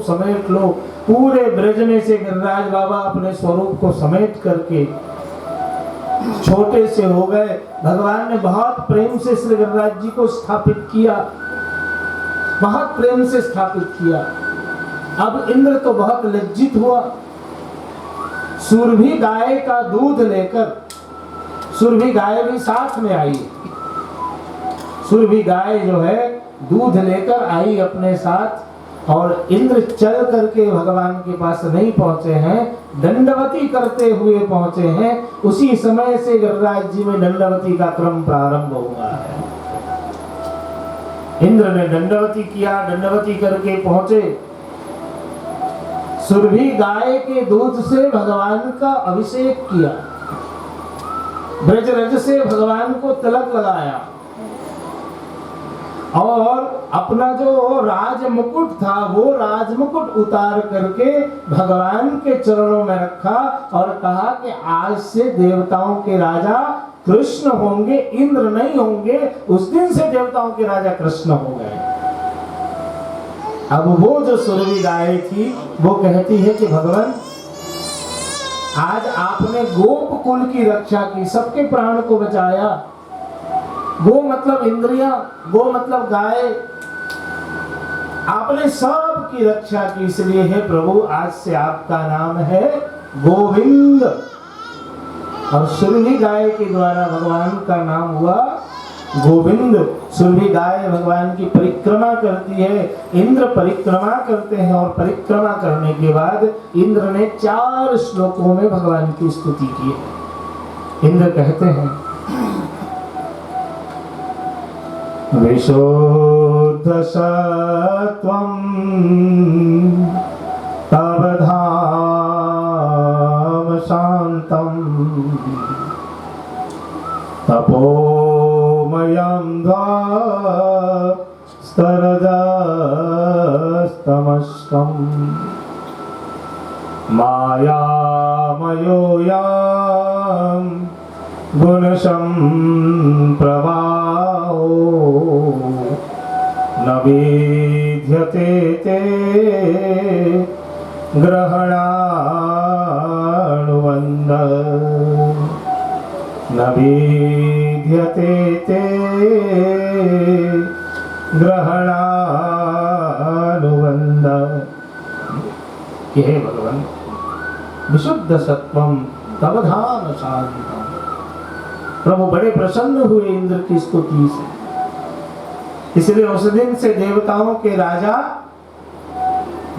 समेट लो। पूरे ब्रज में से गिरिराज बाबा अपने स्वरूप को समेट करके छोटे से हो गए। भगवान ने बहुत प्रेम से श्री गिरिराज जी को स्थापित किया, बहुत प्रेम से स्थापित किया। अब इंद्र तो बहुत लज्जित हुआ। सुरभि गाय का दूध लेकर, सुरभि गाय भी साथ में आई, सुरभि गाय जो है दूध लेकर आई अपने साथ, और इंद्र चल करके भगवान के पास नहीं पहुंचे हैं, दंडवती करते हुए पहुंचे हैं। उसी समय से गिरिराज जी में दंडवती का क्रम प्रारंभ हुआ है। इंद्र ने दंडवती किया, दंडवती करके पहुंचे। सुरभि गाय के दूध से भगवान का अभिषेक किया, ब्रजरज से भगवान को तिलक लगाया, और अपना जो राज मुकुट था वो राज मुकुट उतार करके भगवान के चरणों में रखा और कहा कि आज से देवताओं के राजा कृष्ण होंगे, इंद्र नहीं होंगे। उस दिन से देवताओं के राजा कृष्ण हो गए। अब वो जो सुरभि गाय थी वो कहती है कि भगवान आज आपने गोप कुल की रक्षा की, सबके प्राण को बचाया। गो मतलब इंद्रियां, गो मतलब गाय, आपने सब की रक्षा की, इसलिए है प्रभु आज से आपका नाम है गोविंद। और सुरभि गाय के द्वारा भगवान का नाम हुआ गोविंद। सुरभि गाय भगवान की परिक्रमा करती है, इंद्र परिक्रमा करते हैं, और परिक्रमा करने के बाद इंद्र ने 4 श्लोकों में भगवान की स्तुति की है। इंद्र कहते हैं विशुद्ध सत्वं तव धाम शांतं तपोमयं स्तरजस्तमस्कं मायामयोऽयं गुणसम्प्रवाहो न विद्यते ते ग्रहणानुबन्ध, न विद्यते ते ग्रहणानुबन्ध। हे भगवान, विशुद्ध सत्वम तव धाम शांतम। प्रभु बड़े प्रसन्न हुए इंद्र की स्तुति से, इसलिए उस दिन से देवताओं के राजा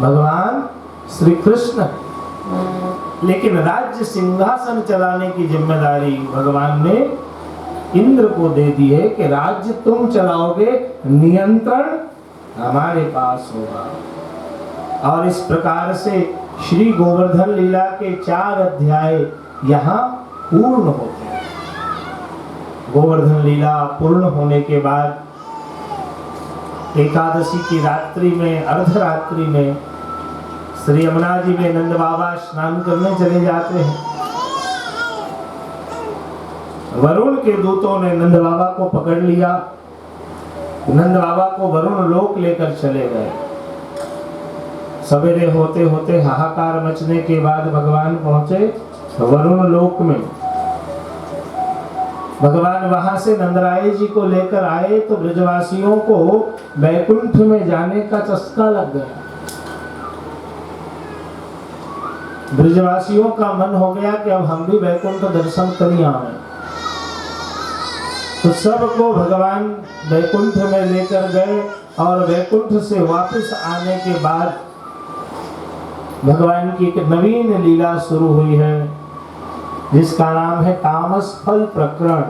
भगवान श्री कृष्ण। लेकिन राज्य सिंहासन चलाने की जिम्मेदारी भगवान ने इंद्र को दे दी है कि राज्य तुम चलाओगे, नियंत्रण हमारे पास होगा। और इस प्रकार से श्री गोवर्धन लीला के 4 अध्याय यहाँ पूर्ण होते हैं। गोवर्धन लीला पूर्ण होने के बाद एकादशी की रात्रि में, अर्धरात्रि में श्री यमुना जी में नंद बाबा स्नान करने चले जाते हैं। वरुण के दूतों ने नंद बाबा को पकड़ लिया, नंद बाबा को वरुण लोक लेकर चले गए। सवेरे होते होते हाहाकार मचने के बाद भगवान पहुंचे वरुण लोक में। भगवान वहां से नंदराय जी को लेकर आए तो ब्रजवासियों को वैकुंठ में जाने का चस्का लग गया। ब्रजवासियों का मन हो गया कि अब हम भी वैकुंठ दर्शन कर आए। तो सबको भगवान वैकुंठ में लेकर गए, और वैकुंठ से वापस आने के बाद भगवान की एक नवीन लीला शुरू हुई है, जिसका नाम है तामस फल प्रकरण।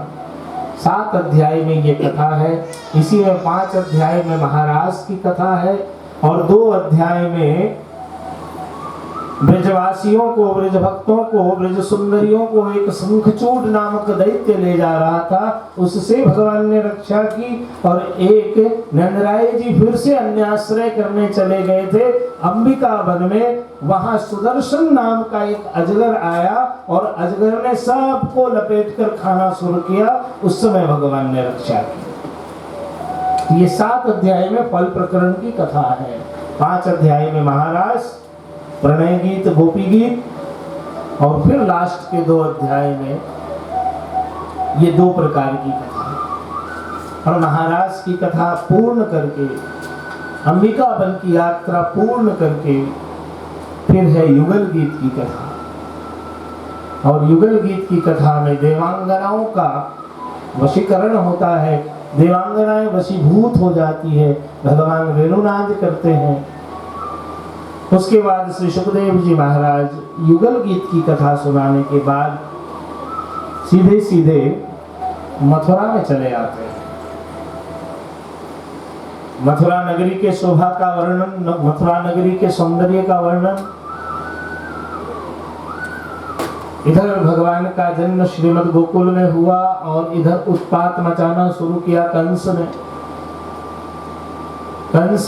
7 अध्याय में ये कथा है। इसी में 5 अध्याय में महाराज की कथा है, और 2 अध्याय में ब्रजवासियों को, ब्रज भक्तों को, ब्रज सुंदरियों को एक शंखचूड नामक दैत्य ले जा रहा था, उससे भगवान ने रक्षा की। और एक नंदराय जी फिर से अन्याश्रय करने चले गए थे अंबिका वन में। वहां सुदर्शन नाम का एक अजगर आया, और अजगर ने सबको लपेटकर खाना शुरू किया। उस समय भगवान ने रक्षा की। ये 7 अध्याय में फल प्रकरण की कथा है। 5 अध्याय में महारास, प्रणय गीत, गोपी गीत, और फिर लास्ट के 2 अध्याय में ये 2 प्रकार की कथा। और महाराज की कथा पूर्ण करके, अंबिका बन की यात्रा पूर्ण करके फिर है युगल गीत की कथा। और युगल गीत की कथा में देवांगनाओं का वशीकरण होता है, देवांगनाएं वशीभूत हो जाती है, भगवान वेणुनाद करते हैं। उसके बाद श्री सुखदेव जी महाराज युगल गीत की कथा सुनाने के बाद सीधे सीधे मथुरा में चले आते हैं। मथुरा नगरी के शोभा का वर्णन, मथुरा नगरी के सौंदर्य का वर्णन, इधर भगवान का जन्म श्रीमद् गोकुल में हुआ और इधर उत्पात मचाना शुरू किया कंस ने। कंस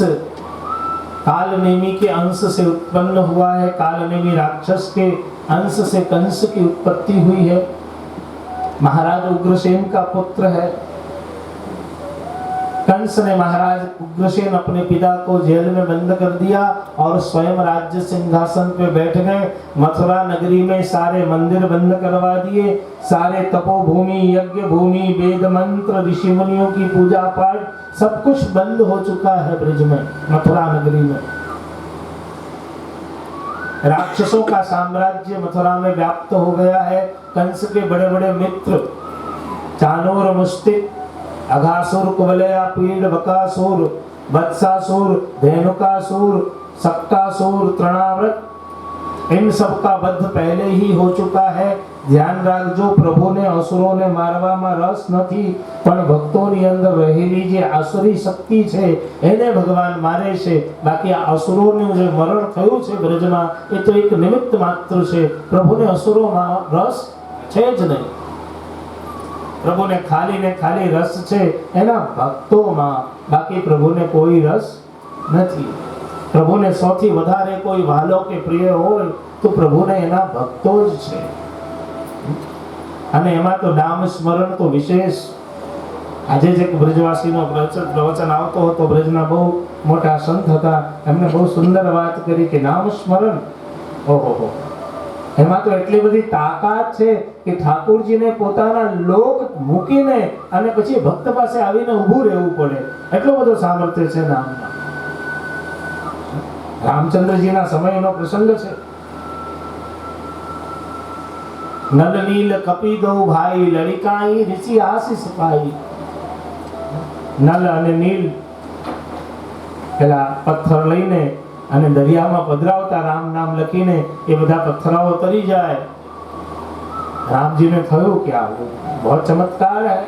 कालनेमी के अंश से उत्पन्न हुआ है, कालनेमी राक्षस के अंश से कंस की उत्पत्ति हुई है। महाराज उग्रसेन का पुत्र है। कंस ने महाराज उग्रसेन अपने पिता को जेल में बंद कर दिया और स्वयं राज्य सिंहासन पे बैठ गए। मथुरा नगरी में सारे मंदिर बंद करवा दिए, सारे तपोभूमि, यज्ञ भूमि, वेद मंत्र, ऋषि मुनियों की पूजा पाठ सब कुछ बंद हो चुका है ब्रज में, मथुरा नगरी में। राक्षसों का साम्राज्य मथुरा में व्याप्त हो गया है। कंस के बड़े बड़े मित्र चाणूर, मुष्टिक, अघासुर, कुवलया, पीड़, बकासुर, वत्सासुर, धेनुकासुर, सक्कासुर, तृणाव्रत, इन सब का वध पहले ही हो चुका है। ध्यान રાખજો, પ્રભુને અસુરોને મારવામાં રસ નથી, પણ ભક્તોની અંદર રહેલી જે આસુરી શક્તિ છે એને ભગવાન મારે છે। બાકી આ અસુરોનું જે મરણ થયું છે બ્રજમાં એ તો એક નિમિત્ત માત્ર છે। પ્રભુને અસુરોમાં રસ છે જ નહીં। પ્રભુને ખાલી ને ખાલી રસ છે એના ભક્તોમાં, બાકી પ્રભુને કોઈ રસ નથી। પ્રભુને સૌથી વધારે કોઈ વાલો કે પ્રિય હોય તો પ્રભુને એના ભક્તો જ છે। અને એમાં તો નામ સ્મરણ તો વિશેષ। આજે જ એક બ્રજવાસીનો પ્રવચન આવતો હતો, બ્રજના બહુ મોટા સંત હતા, એમને બહુ સુંદર વાત કરી કે નામ સ્મરણ, ઓહો, એમાં તો એટલી બધી તાકાત છે કે ઠાકોરજીને પોતાના લોક મૂકીને અને પછી ભક્ત પાસે આવીને ઊભું રહેવું પડે, એટલો બધો સામર્થ્ય છે નામમાં। રામચંદ્રજીના સમયનો પ્રસંગ છે। નલ નીલ કપી દો ભાઈ, લડિકાઈ ઋષિ આશીષ પાઈ। નલ અને નીલ પેલા પથ્થર લઈને અને દરિયામાં પધરાવતા, રામ નામ લખીને એ બધા પથ્થરાઓ તરી જાય। રામજીને થયું કે આ बहुत चमत्कार है,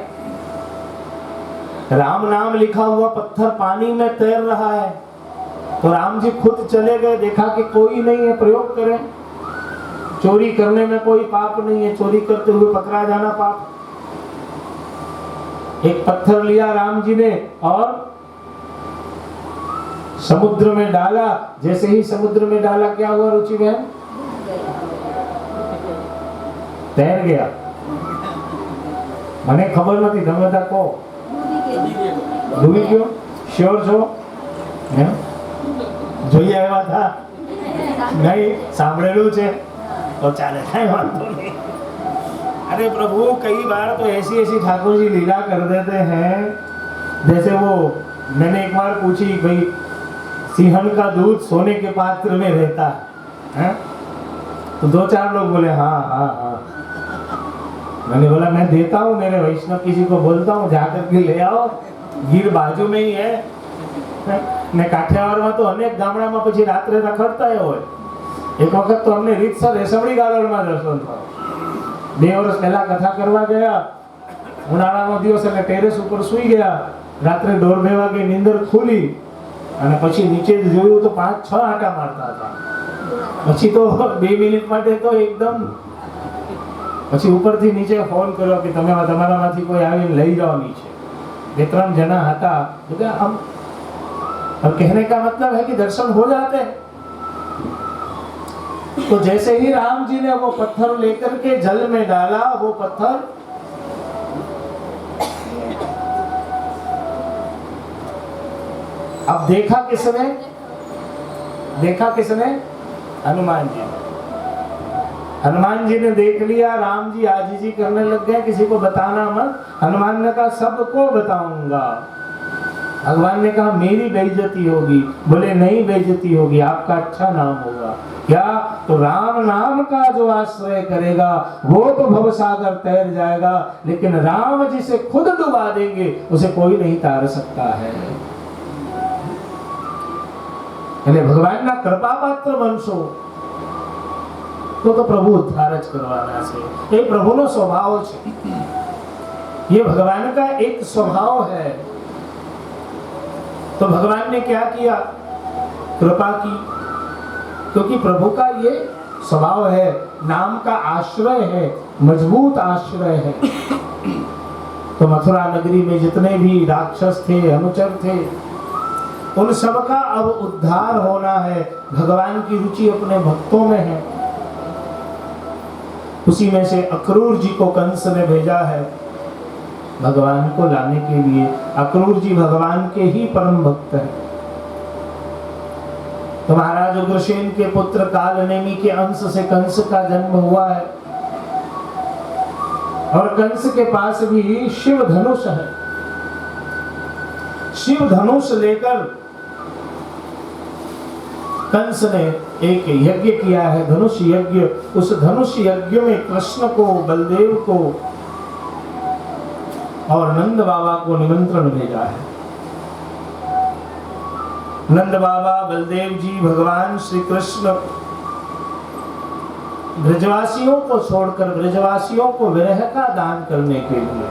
राम नाम लिखा हुआ पत्थर पानी में तैर रहा है। तो राम जी खुद चले गए, देखा कि कोई नहीं है, प्रयोग करें। चोरी करने में कोई पाप नहीं है, चोरी करते हुए पकड़ा जाना पाप। एक पत्थर लिया राम जी ने और समुद्र में डाला। जैसे ही समुद्र में डाला क्या हुआ रुचि बहन? तैर गया। મને ખબર નથી, તમે બધા કહો, ડૂબી ગયો? શ્યોર છો? જોઈ આવ્યા હતા? નહીં, સાંભળેલું છે तो चाले, कहीं वांधो नहीं। अरे प्रभु, कई बार तो ऐसी ऐसी ठाकुर जी लीला कर देते हैं। जैसे वो मैंने एक बार पूछी, भाई सिंहन का दूध सोने के पात्र में रहता है? तो 2-4 लोग बोले हाँ हाँ हाँ। मैंने बोला मैं देता हूँ, मेरे वैष्णव किसी को बोलता हूँ जाकर के ले आओ, गिर बाजू में ही है। ने काठियावाड़ तो अनेक गामडाમાં પછી રાત્રે રખડતા હોય। एक वक्त तो हमने રીતસર રેસમડી ગાલોડમાં દર્શન થયો। 2 વર્ષ પહેલા કથા કરવા ગયા, ઉનાળાનો દિવસ એટલે ટેરેસ ઉપર સૂઈ ગયા। રાત્રે 1:30 વાગે નીંદર ખુલી અને પછી નીચે જોયું તો 5-6 આંટા મારતા હતા। પછી તો 2 મિનિટ માટે તો એકદમ, પછી ઉપરથી નીચે ફોન કર્યો કે તમે તમારામાંથી કોઈ આવીને લઈ જાઓ નીચે। 2-3 જણા હતા બધા આમ। अब कहने का मतलब है कि दर्शन हो जाते हैं। तो जैसे ही राम जी ने वो पत्थर लेकर के जल में डाला, वो पत्थर अब देखा किसने? देखा किसने? हनुमान जी ने। हनुमान जी ने देख लिया, राम जी आजीजी करने लग गए, किसी को बताना मत। हनुमान ने कहा सबको बताऊंगा। भगवान ने कहा मेरी बेइज्जती होगी। बोले नहीं बेइज्जती होगी, आपका अच्छा नाम होगा। क्या? तो राम नाम का जो आश्रय करेगा वो तो भवसागर तैर जाएगा, लेकिन राम जिसे खुद डुबा देंगे उसे कोई नहीं तार सकता है। भगवान ना कृपा पात्र बनशो तो प्रभु उद्धार ज करवाना છે। ये प्रभु नो स्वभाव है, ये भगवान का एक स्वभाव है। तो भगवान ने क्या किया? कृपा की, क्योंकि प्रभु का ये स्वभाव है, नाम का आश्रय है, मजबूत आश्रय है। तो मथुरा नगरी में जितने भी राक्षस थे, अनुचर थे, उन सबका अब उद्धार होना है। भगवान की रुचि अपने भक्तों में है। उसी में से अक्रूर जी को कंस ने भेजा है भगवान को लाने के लिए। अक्रूर जी भगवान के ही परम भक्त हैं। तो महाराज उग्रसेन के पुत्र कालनेमी के अंश से कंस का जन्म हुआ है, और कंस के पास भी शिव धनुष है। शिव धनुष लेकर कंस ने एक यज्ञ किया है, धनुष यज्ञ। उस धनुष यज्ञ में कृष्ण को, बलदेव को और नंद बाबा को निमंत्रण भेजा है। नंद बाबा, बलदेव जी, भगवान श्री कृष्ण ब्रजवासियों को छोड़कर, ब्रजवासियों को विरह का दान करने के लिए,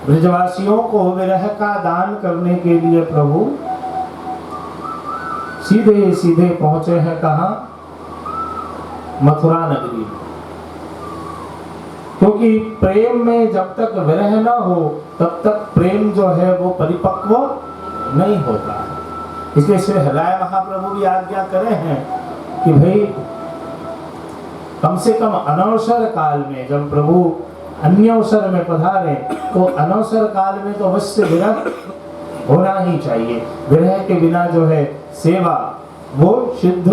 ब्रजवासियों को विरह का दान करने के लिए प्रभु सीधे सीधे पहुंचे हैं कहां? मथुरा नगरी में। क्योंकि प्रेम में जब तक विरह न हो तब तक प्रेम जो है वो परिपक्व नहीं होता है। इसलिए श्री हृदय महाप्रभु भी आज्ञा करे हैं कि भाई कम से कम अनवसर काल में, जब प्रभु अन्य अवसर में पधारे तो अनवसर काल में तो अवश्य विरह होना ही चाहिए। विरह के बिना जो है सेवा वो सिद्ध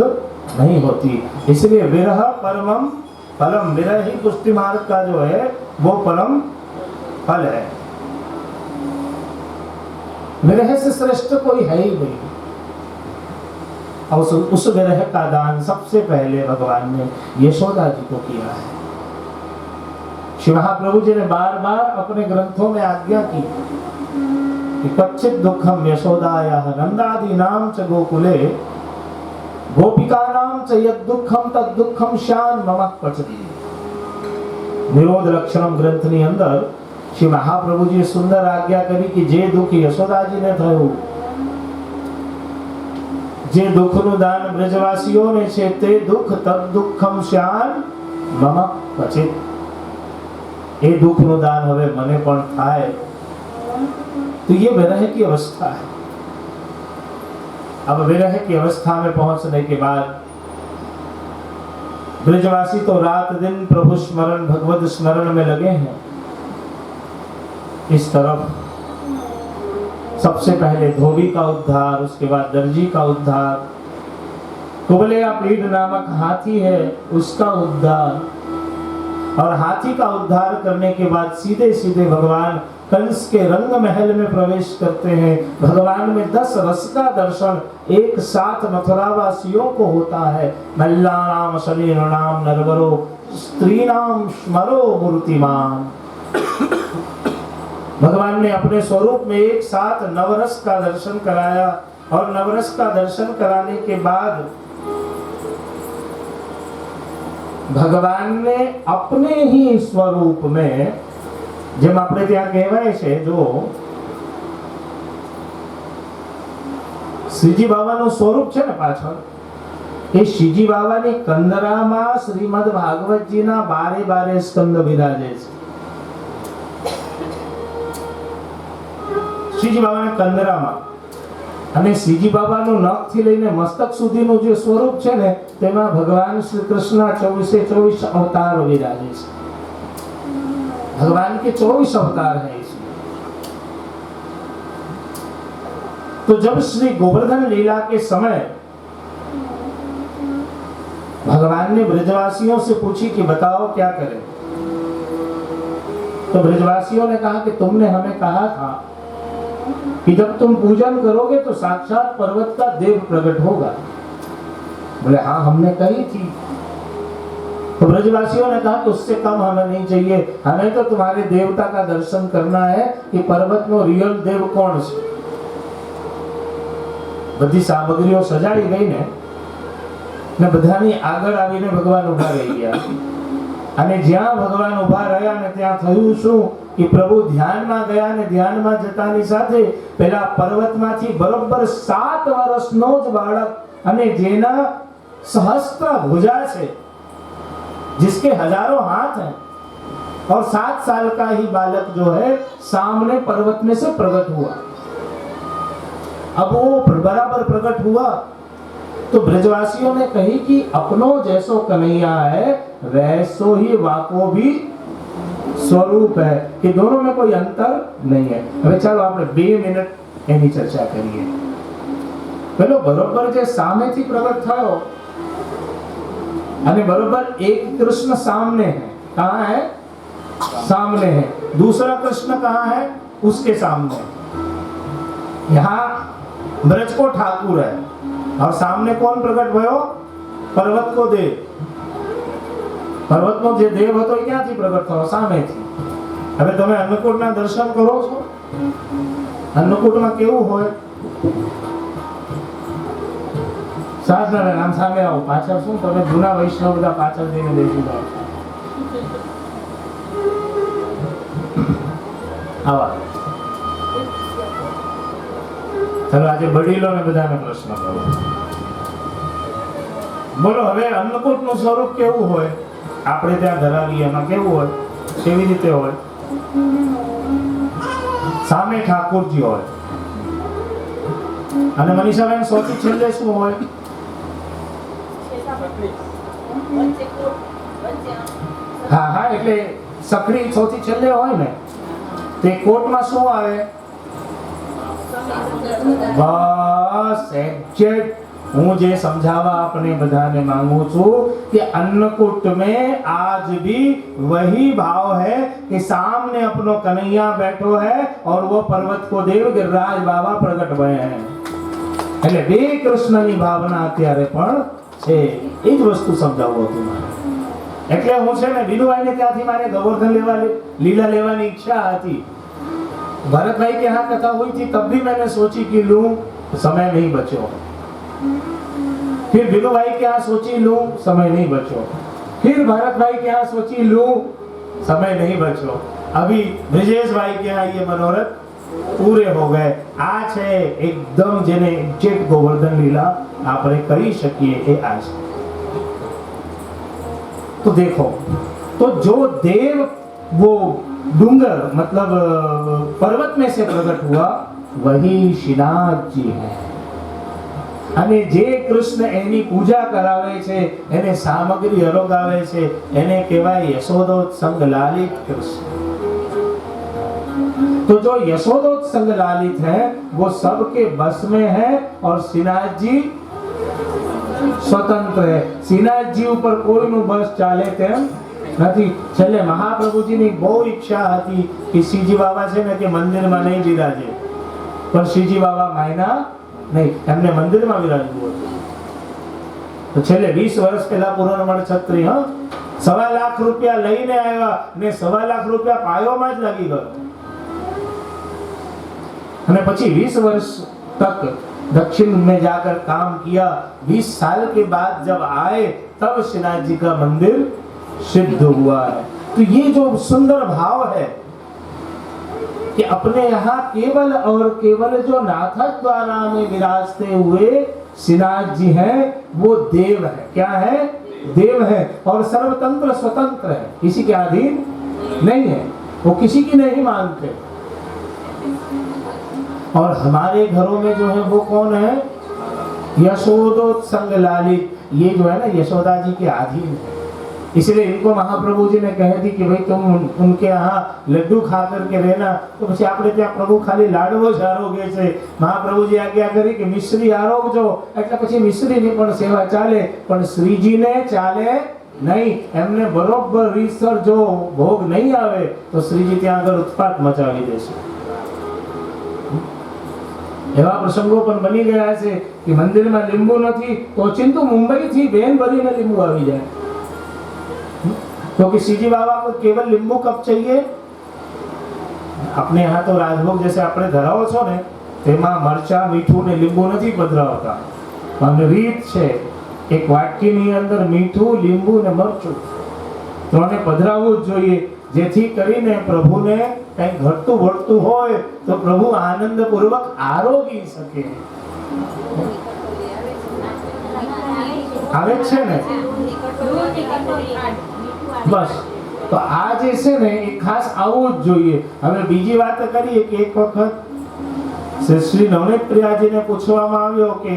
नहीं होती। इसलिए विरह परमम फलम, विरह ही पुष्टि मार्ग का जो है वो परम फल है। विरह से श्रेष्ठ कोई है ही नहीं। और उस विरह का दान सबसे पहले भगवान ने यशोदा जी को किया है। श्री महाप्रभु जी ने बार बार अपने ग्रंथों में आज्ञा की कि क्वचित दुखम यशोदायाः नंदादीनां च गोकुले गोपिकानां च यद दुखम तद दुखम श्यान मम क्वचित। निरोध लक्षणम ग्रंथ ની અંદર શ્રી મહાપ્રભુજીએ સુંદર આજ્ઞા કરી કે જે દુઃખ યશોદાજીને થયું, જે દુઃખનું દાન બ્રજવાસીઓને છે તે દુઃખ તદ દુઃખમ શ્યાન મમ ક્વચિત। એ દુઃખનું દાન હવે મને પણ થાય। तो ये विरह की अवस्था है। अब विरह की अवस्था में पहुंचने के बाद ब्रजवासी तो रात दिन प्रभु स्मरण, भगवत स्मरण में लगे हैं। इस तरफ सबसे पहले धोबी का उद्धार, उसके बाद दर्जी का उद्धार, कुबलेया पीढ़ नामक हाथी है उसका उद्धार, और हाथी का उद्धार करने के बाद सीधे सीधे भगवान कंस के रंग महल में प्रवेश करते हैं। भगवान में 10 रस का दर्शन एक साथ मथुरावासियों को होता है। मल्लानाम शरीरनाम नरवरो स्त्रीनाम स्मरो मूर्तिमान। भगवान ने अपने स्वरूप में एक साथ नवरस का दर्शन कराया, और नवरस का दर्शन कराने के बाद भगवान ने अपने ही स्वरूप में, જેમ આપણે ત્યાં કહેવાય છે, જો શ્રીજી બાબાનું સ્વરૂપ છે ને પાછળ, એ શ્રીજી બાબાની કંદરામાં શ્રીમદ ભાગવતજીના 12 સ્કંદ બિરાજે છે। શ્રીજી બાબાના કંદરામાં, અને શ્રીજી બાબાનું નખથી લઈને મસ્તક સુધીનું જે સ્વરૂપ છે ને તેમાં ભગવાન શ્રી કૃષ્ણ 24 અવતાર વિરાજે છે। भगवान के 24 अवतार हैं इसमें। तो जब श्री गोवर्धन लीला के समय भगवान ने ब्रजवासियों से पूछी कि बताओ क्या करें। तो ब्रजवासियों ने कहा कि तुमने हमें कहा था कि जब तुम पूजन करोगे तो साक्षात पर्वत का देव प्रकट होगा। बोले हाँ हमने कही थी। तो ब्रजवासियों ने कहा कि उससे कम हमें नहीं चाहिए, हमें तो तुम्हारे देवता का दर्शन करना है कि पर्वत में रियल देव कौन છે। બધી સામગ્રીઓ સજાડી ગઈ ને બધાની આગળ આવીને ભગવાન ઊભા રહી ગયા અને જ્યાં ભગવાન ઊભા રહ્યા ને ત્યાં થયું શું કે પ્રભુ ધ્યાનમાં ગયા ને ધ્યાનમાં જતાની સાથે પેલા પર્વતમાંથી બરોબર 7 વર્ષનો જ બાળક અને જેના સહસ્ત્ર ભુજા છે, जिसके हजारों हाथ हैं और 7 साल का ही बालक जो है सामने पर्वत में से प्रकट हुआ। अब वो बराबर प्रकट हुआ तो ब्रजवासियों ने कही कि अपनो जैसो कन्हैया है वैसो ही वाको भी स्वरूप है, कि दोनों में कोई अंतर नहीं है। હવે ચાલો આપણે 2 મિનિટ એની ચર્ચા કરીએ। પેલો બરોબર જે સામેથી પ્રગટ થયો અને બરોબર एक कृष्ण सामने है, कहाँ है? सामने है। दूसरा कृष्ण कहाँ है? उसके सामने। यहाँ ब्रज को ठाकुर है और सामने कौन प्रकट भयो? पर्वत को देव। पर्वत नो जे देव હતો એ ક્યાંથી પ્રગટ થયો? સામેથી। હવે તમે અન્નકૂટના દર્શન કરો છો? અન્નકૂટમાં કેવું હોય? સાધના નામ સામે આવો, પાછળ શું તમે જૂના વૈષ્ણવ બધા પાછળ જઈને બેસી જાઓ। આવા ચાલો આજે વડીલોને બધાને પ્રશ્ન કરો, બોલો હવે અન્નકૂટનું સ્વરૂપ કેવું હોય? આપણે ત્યાં ધરાવીએ એમાં કેવું હોય? કેવી રીતે હોય? સામે ઠાકોરજી હોય અને મનીષાબેન સૌથી છેલ્લે શું હોય? હા હા એટલે સખડી સૌથી છેલ્લે હોય ને તે કોટમાં શું આવે? બસ એક્ઝેક્ટ હું જે સમજાવવા अपने બધાને માંગુ છું कि अन्नकूट में आज भी वही भाव है कि सामने अपनो कन्हैया बैठो है और वो पर्वत को देव गिरिराज बाबा प्रकट भये हैं। એટલે બે કૃષ્ણની ભાવના અત્યારે પણ છે, એ જ વસ્તુ સમજાવવું હતું મારે। એટલે હું છે ને વિનુભાઈને ત્યાંથી મારે ગોવર્ધન લીલા લેવાની ઈચ્છા હતી। भरत भाई के यहाँ कथा हुई थी तब भी मैंने सोची कि लूं, समय नहीं बचो। फिर विनु भाई के यहाँ सोची लूं, समय नहीं बचो। फिर भरत भाई के यहाँ सोची लूं, समय नहीं बचो। अभी ब्रजेश भाई के यहाँ ये मनोरथ पूरे हो गए। आज है एकदम जेने एग्जेक्ट गोवर्धन लीला आपने करी शकीए ए आज। तो देखो तो जो देव वो डूंगर मतलब पर्वत में से प्रकट हुआ वही श्रीनाथ जी है। અને જે કૃષ્ણ એની પૂજા કરાવે છે, એને સામગ્રી હરોગાવે છે, એને કહેવાય યશોદોત્સંગ લાલિત કૃષ્ણ। तो जो यशोदोत्संग लालित है वो सबके बस में है और श्रीनाथ जी स्वतंत्र है। श्रीनाथ जी ऊपर कोईનું બસ ચાલે તેમ નથી। છેલ્લે મહાપ્રભુજીની બહુ ઈચ્છા હતી કે શ્રીજી બાબા છે ને કે મંદિરમાં નહીં બિરાજે, પણ શ્રીજી બાબા માયના નહીં, એમને મંદિરમાં બિરાજવું હતું। તો છેલ્લે 20 વર્ષ પહેલા પૂર્ણમણ છત્રી 1.25 લાખ રૂપિયા લઈને આવ્યા ને 1.25 લાખ રૂપિયા પાયોમાં જ લાગી ગયો। અને પછી 20 वर्ष तक दक्षिण में जाकर काम किया। 20 साल के बाद जब आए तब श्रीनाथ जी का मंदिर सिद्ध हुआ है। तो ये जो सुंदर भाव है कि अपने यहाँ केवल और केवल जो नाथक द्वारा में विराजते हुए श्रीनाथ जी हैं वो देव है। क्या है? देव है और सर्वतंत्र स्वतंत्र है, किसी के अधीन नहीं है, वो किसी की नहीं मानते। और हमारे घरों में जो है वो कौन है? यशोदोत्संग लालित। ये जो है ना यशोदा जी के अधीन है। इसलिए इनको महाप्रभु जी ने कह दी कि भाई तुम उनके यहाँ लड्डू खा करके रहना, तो પછી આપણે ત્યાં પ્રભુ ખાલી લાડવો જ આરોગે છે। મહાપ્રભુજી આજ્ઞા કરી કે મિશ્રી આરોગજો, એટલે પછી મિશ્રીની પણ સેવા ચાલે, પણ શ્રીજીને ચાલે નહીં। એમને બરોબર રીતસર જો ભોગ નહીં આવે તો શ્રીજી ત્યાં આગળ ઉત્પાત મચાવી દેશે। એવા પ્રસંગો પણ બની ગયા છે કે મંદિરમાં લીંબુ નથી તો ચિંતુ મુંબઈથી બેન ભરીને લીંબુ આવી જાય, क्योंकि सीजी बाबा को केवल लींबू कब चाहिए। अपने यहाँ तो राजभोग जैसे अपने धराવો છો ને તેમાં મરચા મીઠું ને લીંબુ નથી પધરાવતા, પણ રીત છે એક વાટકીની અંદર મીઠું લીંબુ ને મરચું ત્રણે પધરાવવું જ જોઈએ, જેથી કરીને પ્રભુને કંઈ ઘટતું વળતું હોય તો પ્રભુ આનંદપૂર્વક આરોગી શકે। આવે છે ને બસ, તો આ જે છે ને એ ખાસ આવવું જ જોઈએ। હવે બીજી વાત કરીએ કે એક વખત શ્રી નવનીત પ્રિયાજીને પૂછવામાં આવ્યો કે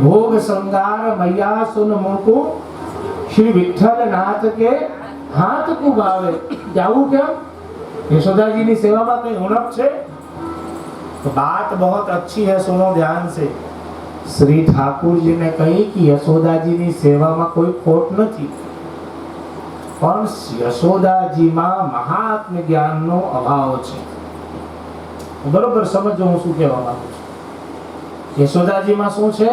ભોગ શ્રृंगार मैया सुन मुकु श्री विठ्ठल नाथ के हाथ को भावे, जाऊ क्या यशोदा जी की सेवा में कई उणप है? तो बात बहुत अच्छी है, सुनो ध्यान से। श्री ठाकुर जी ने कही कि यशोदा जी की सेवा में कोई खोट नहीं, પણ યશોદાજીમાં મહાત્મ્ય જ્ઞાનનો અભાવ છે। બરોબર સમજો હું શું કહેવા માંગુ છું। યશોદાજીમાં શું છે?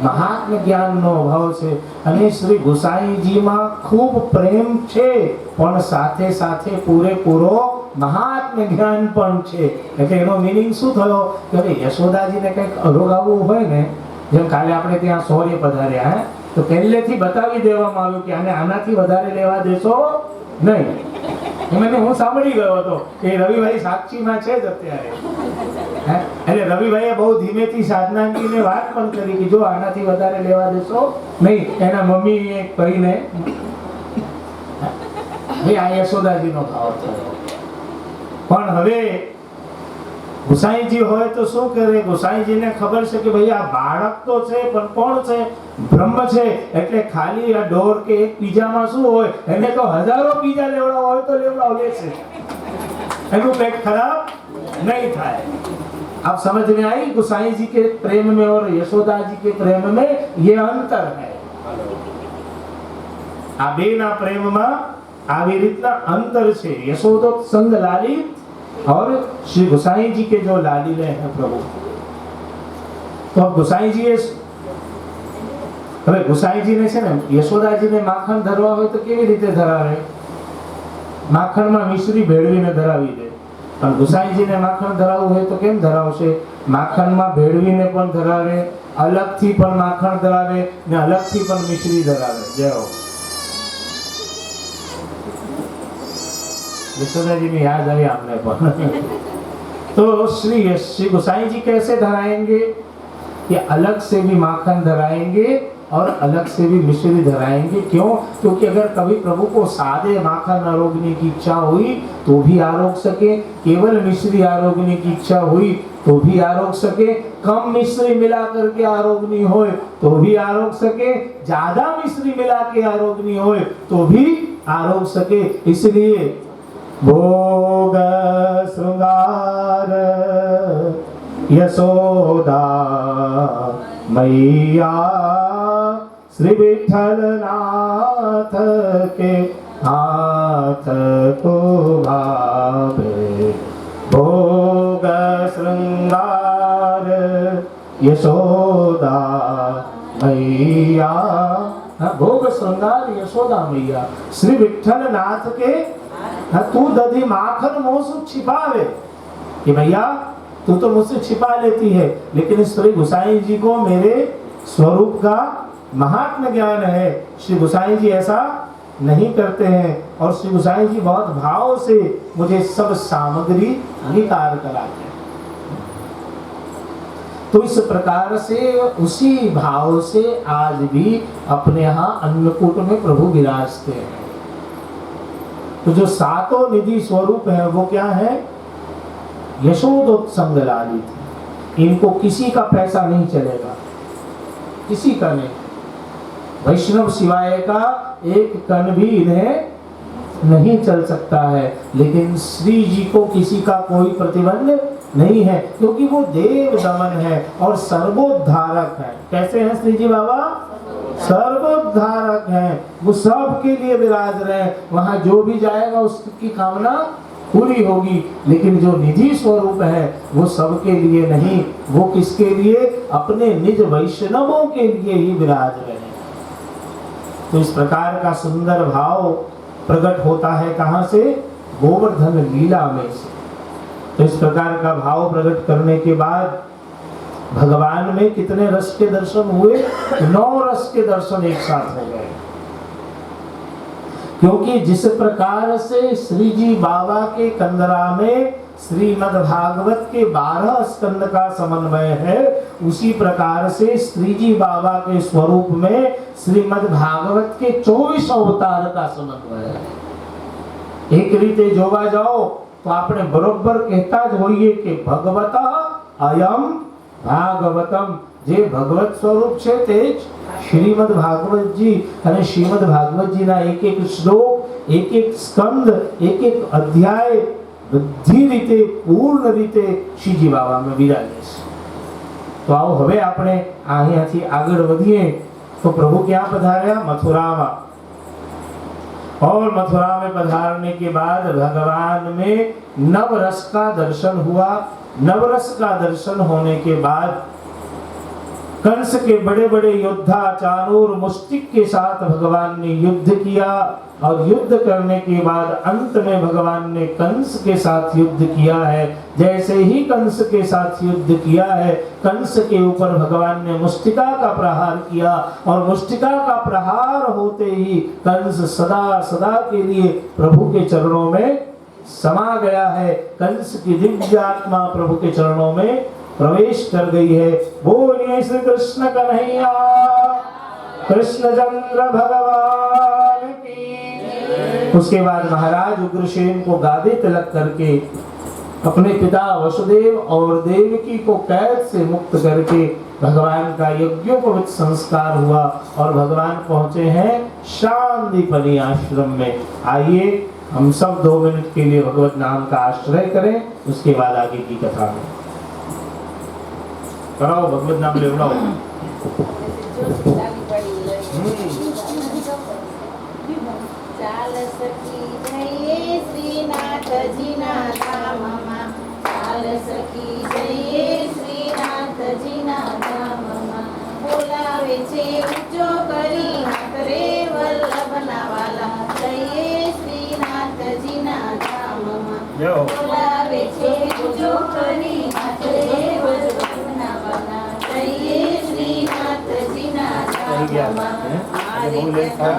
મહાત્મ્ય જ્ઞાનનો અભાવ છે। અને શ્રી ગુસાઈજીમાં ખૂબ પ્રેમ છે, પણ સાથે સાથે પૂરેપૂરો મહાત્મ્ય જ્ઞાન પણ છે। એટલે એનો મીનિંગ શું થયો કે યશોદાજીને કંઈક અરોગાવવું હોય ને, જેમ કાલે આપણે ત્યાં સૌર્ય પધાર્યા, તો પહેલેથી બતાવી દેવામાં આવ્યું કે આને આનાથી વધારે લેવા દેશો નહીં। મને હું સાંભળી ગયો હતો કે રવિભાઈ સાક્ષીમાં છે જ અત્યારે, એટલે રવિભાઈએ બહુ ધીમેથી સાધનાંગીને વાત પણ કરી કે જો આનાથી વધારે લેવા દેશો નહીં, એના મમ્મીએ કહીને આ યશોદાજીનો ભાવ થયો। પણ હવે ગુસાઈજી હોય તો શું કરે? ગુસાઈજીને ખબર છે કે ભાઈ આ બાળક તો છે પણ કોણ છે? બ્રહ્મ છે। એટલે ખાલી આ ઢોર કે એક બીજામાં શું હોય, એને તો હજારો બીજા લેવડા હોય તો લેવડાવ લેશે, એનું પેટ ખરાબ नहीं થાય। आप समझ में आई गुसाई जी के प्रेम में और यशोदा जी के प्रेम में ये अंतर है। आ बेना प्रेम में આવી રીતના અંતર છે। यशोदा संग लाली और श्री गुसाई जी के जो लाडीले हैं प्रभु, तो अब गुसाई जी હવે ગુસાઈજી ને છે ને યશોદાજીને માખણ ધરવા હોય તો કેવી રીતે ધરાવે? માખણમાં મિશ્રી ભેળવીને ધરાવી દે। પણ ગુસાઈજીને માખણ ધરાવવું હોય તો કેમ ધરાવશે? માખણમાં ભેળવીને પણ ધરાવે, અલગથી પણ માખણ ધરાવે ને અલગથી પણ મિશ્રી ધરાવે। જય હો। यशोदाजी में याद आई आपने पर तो श्री गोसाई जी कैसे धराएंगे? ये अलग से भी माखन धराएंगे और अलग से भी मिश्री धराएंगे। क्यों? क्योंकि अगर कभी प्रभु को सादे माखन आरोगने की इच्छा हुई तो भी आरोग सके, केवल मिश्री आरोगने की इच्छा हुई तो भी आरोग सके, कम मिश्री मिला करके आरोगनी हो तो भी आरोग सके, ज्यादा मिश्री मिला के आरोगनी हो तो भी आरोग सके। इसलिए भोग श्रृंगार यशोदा मैया श्री विठ्ठल नाथ के हाथ को भावे। भोग श्रृंगार यशोदा मैया, भोग श्रृंगार यशोदा मैया श्री विठ्ठल नाथ के तू दधी माखन मुझसे छिपावे कि भैया तू तो मुझसे छिपा लेती है, लेकिन श्री गुसाई जी को मेरे स्वरूप का महात्म्य ज्ञान है। श्री गुसाई जी ऐसा नहीं करते हैं और श्री गुसाई जी बहुत भाव से मुझे सब सामग्री अंगीकार कराते हैं। तो इस प्रकार से उसी भाव से आज भी अपने यहाँ अन्नकूट में प्रभु विराजते हैं। तो जो सातों निधि स्वरूप है वो क्या है? यशोदोत्संग लाली थी। इनको किसी का पैसा नहीं चलेगा, किसी का नहीं। वैष्णव सिवाय का एक कण भी इन्हें नहीं चल सकता है। लेकिन श्री जी को किसी का कोई प्रतिबंध नहीं है, क्योंकि वो देव दमन है और सर्वोद्धारक है। कैसे हैं श्री जी बाबा? सर्वोद्धारक हैं। वो सबके लिए विराज रहे हैं, वहां जो भी जाएगा उसकी कामना पूरी होगी। लेकिन जो निधि स्वरूप है वो सबके लिए नहीं, वो किसके लिए? अपने निज वैष्णवों के लिए ही विराज रहे हैं। तो इस प्रकार का सुंदर भाव प्रकट होता है कहां से? गोवर्धन लीला में से। तो इस प्रकार का भाव प्रकट करने के बाद भगवान में कितने रस के दर्शन हुए? 9 रस के दर्शन एक साथ हो गए। क्योंकि जिस प्रकार से श्री जी बाबा के कंदरा में श्रीमद् भागवत के 12 स्कंद का समन्वय है, उसी प्रकार से श्री जी बाबा के स्वरूप में श्रीमद् भागवत के 24 अवतार का समन्वय है। एक रीते जोवा जाओ तो आपने बरोबर कहता ज होइए कि भगवता अयम भागवतम, जे भगवत स्वरूप છે તે જ શ્રીમદ ભાગવતજી। અને શ્રીમદ ભાગવતજીના એક એક શ્લોક, એક એક સ્કંદ, એક એક અધ્યાય બધી રીતે પૂર્ણ રીતે શ્રીજી બાબામાં વિરાજે છે। તો આવો હવે આપણે અહીંયાથી આગળ વધીએ તો પ્રભુ ક્યાં પધાર્યા? મથુરામાં। और मथुरा में पधारने के बाद भगवान में नवरस का दर्शन हुआ। नवरस का दर्शन होने के बाद कंस के बड़े बड़े योद्धा चाणूर मुष्टिक के साथ भगवान ने युद्ध किया, और युद्ध करने के बाद अंत में भगवान ने कंस के साथ युद्ध किया है। जैसे ही कंस के साथ युद्ध किया है, कंस के ऊपर भगवान ने मुष्टिका का प्रहार किया, और मुष्टिका का प्रहार होते ही कंस सदा सदा के लिए प्रभु के चरणों में समा गया है। कंस की दिव्य आत्मा प्रभु के चरणों में प्रवेश कर गई है। बोलिए श्री कृष्ण कन्हैया कृष्णचंद्र भगवान की। उसके बाद महाराज उग्रसेन को गादे तिलक करके अपने पिता वसुदेव और देवकी को कैद से मुक्त करके भगवान का यज्ञोपवीत संस्कार हुआ, और भगवान पहुंचे हैं शांतिपनी आश्रम में। आइए हम सब 2 मिनट के लिए भगवत नाम का आश्रय करें, उसके बाद आगे की कथा में कराओ। भगवत नाम लेवड़ाओ। ચાલ સખી જઈએ શ્રીનાથજીના ધામમાં, ચાલ સખી જઈએ શ્રીનાથજીના ધામમાં। બોલાવે છે ઊંચો કરી હાથ રે વલ્લભના વાલા, જઈએ શ્રીનાથજીના ધામમાં। બોલાવે છે ઊંચો કરી હાથ રે વલ્લભના વાલા, જઈએ શ્રીનાથજીના ધામમાં। મારે ત્યાં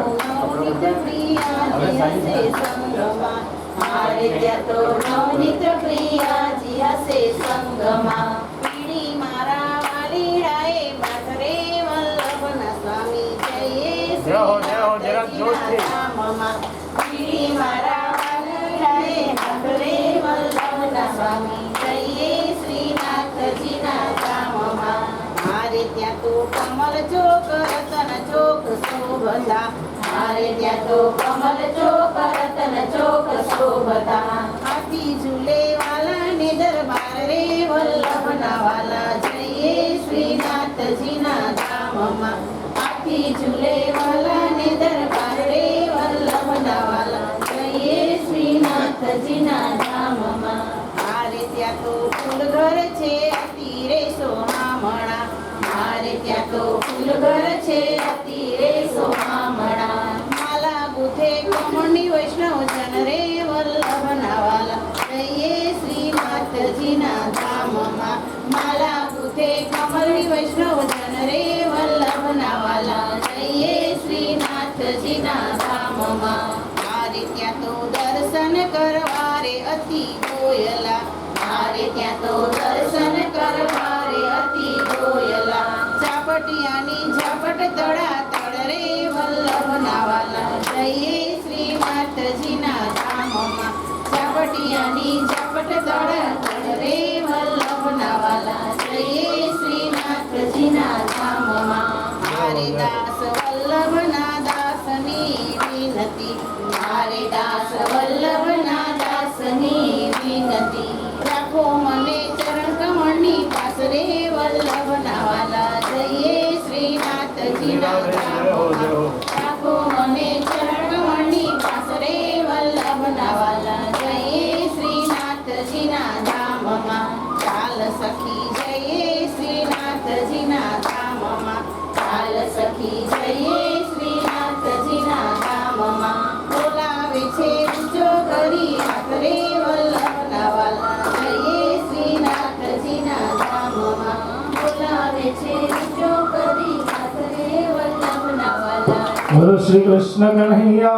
નવનીત પ્રિયાજી હસે સંગમાં, મારે ત્યાં તો નવનીત પ્રિયાજી હસે સંગમાં। પીડી મારા વાલીડાએ માથરે વલ્લભના સ્વામી, જઈએ શ્રીનાથજીના ધામમાં। પીડી મારા વાલીડાએ માથરે વલ્લભના સ્વામી, જઈએ શ્રીનાથજીના ધામમાં। મારે ત્યાં તો કમલ ચોક રતન ચોક શોભતા, મારે ત્યાં તો કમલ ચોક રતન ચોક શોભતા। હાથી ઝૂલે વાલા ને દરબાર રે વલ્લભના વાલા, જઈએ શ્રીનાથજીના ધામમાં। હાથી ઝૂલે વાલા ને દરબાર રે વલ્લભના વાલા, જઈએ શ્રીનાથજીના ધામમાં। મારે ત્યાં તો ફૂલ ઘર છે અતિ રે સોહામણા, મારે ત્યાં તો ફૂલ ઘર છે અતિ રે સોહામણા। માલા ગુથે કમળની વૈષ્ણવ જન રે વલ્લભના વાલા, જઈએ શ્રીનાથજીના ધામમાં। માલા ગુથે કમળની વૈષ્ણવ જન રે વલ્લભના વાલા, જઈએ શ્રીનાથજીના ધામમાં। મારે ત્યાં તો દર્શન કરવા રે અતિ ગોયલા, મારે ત્યાં તો દર્શન કરવા રે અતિ ગોયલા। ઝાપટિયાની ઝાપટ તળા તળ રે વલ્લભના વાલા, જઈએ શ્રીનાથજીના ધામમાં। ઝાપટિયાની ઝાપટ તળા તળ રે વલ્લભના વાલા, જઈએ શ્રીનાથજીના ધામમાં। મારે દાસ વલ્લભ વલ્લભના દાસની વિનતી, મારે દાસ વલ્લભના દાસની વિનતી. રાખો મને ચરણ કમળની પાસ રે વલ્લભના વાલા, જઈએ શ્રીનાથજીના ધામમાં. રાખો મને ચરણ કમળની પાસ રે વલ્લભના વાલા, જઈએ શ્રીનાથજીના ધામમાં. ચાલ સખી જઈએ શ્રીનાથજીના ધામમાં, ચાલ સખી જઈએ શ્રીનાથજીના ધામમાં. બોલાવે છે ઊંચો કરી હાથ રે વલ્લભના વાલા, જઈએ શ્રીનાથજીના ધામમાં. બોલાવે છે ઊંચો કરી હાથ રે વલ્લભના વાલા. બોલો શ્રી કૃષ્ણ કન્હૈયા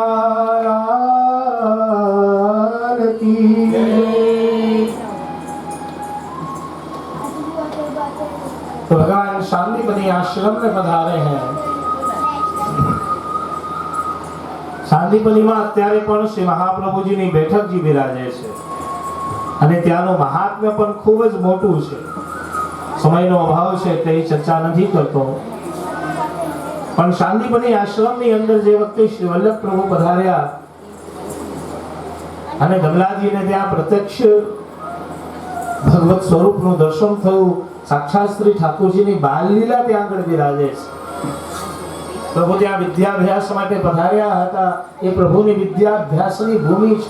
લાલ કી જય. तो भगवान शांतिपनी आश्रम में पधारे हैं. શાંતિપનીમાં અત્યારે પણ શ્રી મહાપ્રભુજીની બેઠકજી બિરાજે છે અને ત્યાંનું મહાત્મ્ય પણ ખૂબ જ મોટું છે. સમયનો અભાવ છે એટલે એ ચર્ચા નથી કરતો, પણ શાંતિપની આશ્રમની અંદર જે વખતે શ્રી વલ્લભ પ્રભુ પધાર્યા અને કમલાજીને ત્યાં પ્રત્યક્ષ ભગવત સ્વરૂપનું દર્શન થયું. સાક્ષાત શ્રી ઠાકોરજીની બાલ લીલા ત્યાં આગળ બિરાજે છે. પ્રભુ ત્યાં વિદ્યાભ્યાસ માટે પધાર્યા હતા. એ પ્રભુની विद्याभ्यासनी भूमि है।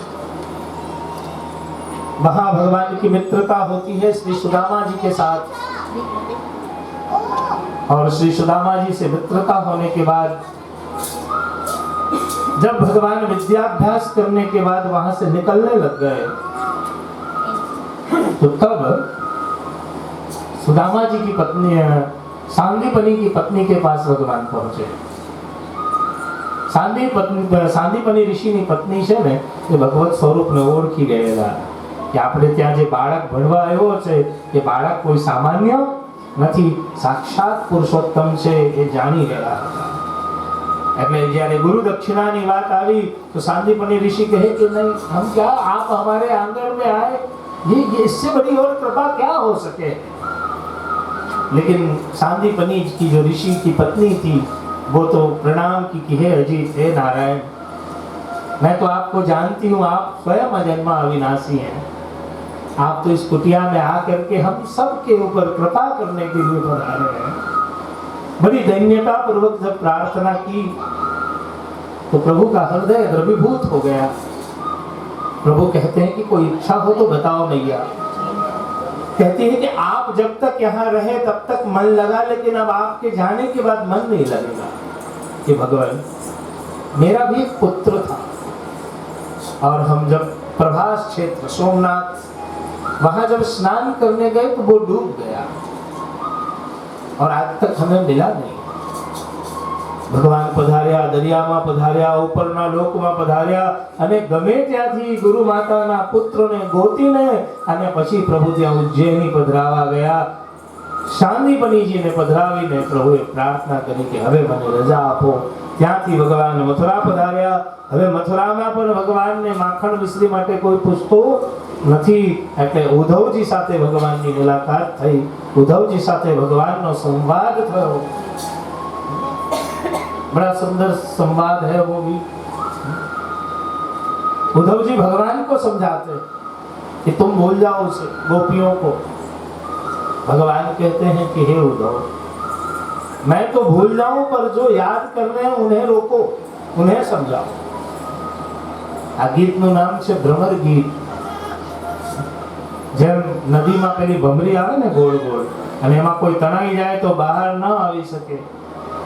वहां भगवान की मित्रता होती है श्री सुदामा जी के साथ, और श्री सुदामा जी से मित्रता होने के बाद जब भगवान विद्याभ्यास करने के बाद वहां से निकलने लग गए, तो तब सुदामा जी की पत्नी सांदीपनी की पत्नी के पास भगवान पहुंचे। सांदीपनी ऋषिની પત્ની છે ને એ ભગવત સ્વરૂપને ઓળખી ગયેલા કે આપણે ત્યાં જે બાળક ભણવા આવ્યો છે એ બાળક કોઈ સામાન્ય નથી, સાક્ષાત પુરુષોત્તમ છે એ જાણી ગયા હતા. એટલે જ્યારે ગુરુ દક્ષિણાની વાત આવી તો सांदीपनी ऋषि कहे कि नहीं, हम क्या आप हमारे आंगन में आए, ये इससे बड़ी और कृपा क्या हो सके। लेकिन सांदीपनी की जो ऋषि की पत्नी थी वो तो प्रणाम की कि हे अजीत, हे नारायण, मैं तो आपको जानती हूँ, आप स्वयं अजन्मा अविनाशी हैं, आप तो इस कुटिया में आकर के हम सब के ऊपर कृपा करने के लिए पधारे हैं। बड़ी दैन्यता पूर्वक जब प्रार्थना की तो प्रभु का हृदय द्रवीभूत हो गया। प्रभु कहते हैं कि कोई इच्छा हो तो बताओ मैया। कहती है कि आप जब तक यहाँ रहे तब तक मन लगा, लेकिन अब आपके जाने के बाद मन नहीं लगेगा। कि भगवान, मेरा भी एक पुत्र था और हम जब प्रभास क्षेत्र सोमनाथ वहां जब स्नान करने गए तो वो डूब गया और आज तक हमें मिला नहीं। ભગવાન પધાર્યા, દરિયામાં પધાર્યા, ઉપરના લોકમાં પધાર્યા અને ગમે ત્યાંથી ગુરુ માતાના પુત્રને ગોતીને અને પછી પ્રભુ ત્યાં ઉજ્જૈની પધરાવા ગયા. શાંતિપનીજીને પધરાવીને પ્રભુએ પ્રાર્થના કરી કે હવે મને રજા આપો. ત્યાંથી ભગવાન મથુરા પધાર્યા. હવે મથુરામાં પણ ભગવાનને માખણ મિશ્રી માટે કોઈ પૂછતું નથી, એટલે ઉદ્ધવજી સાથે ભગવાનની મુલાકાત થઈ. ઉદ્ધવજી સાથે ભગવાનનો સંવાદ થયો. बड़ा सुंदर संवाद है वो भी। उद्धव जी भगवान को समझाते कि तुम भूल जाओ उसे, गोपियों को। भगवान कहते हैं कि हे उद्धव, मैं तो भूल जाऊं पर जो याद कर रहे हैं उन्हें रोको, उन्हें समझाओ। आ गीतનું નામ છે ભ્રમર ગીત. જેમ નદીમાં પેલી ભમરી આવે ને ગોળ ગોળ, અને એમાં કોઈ તણાઈ જાય તો બહાર ન આવી શકે,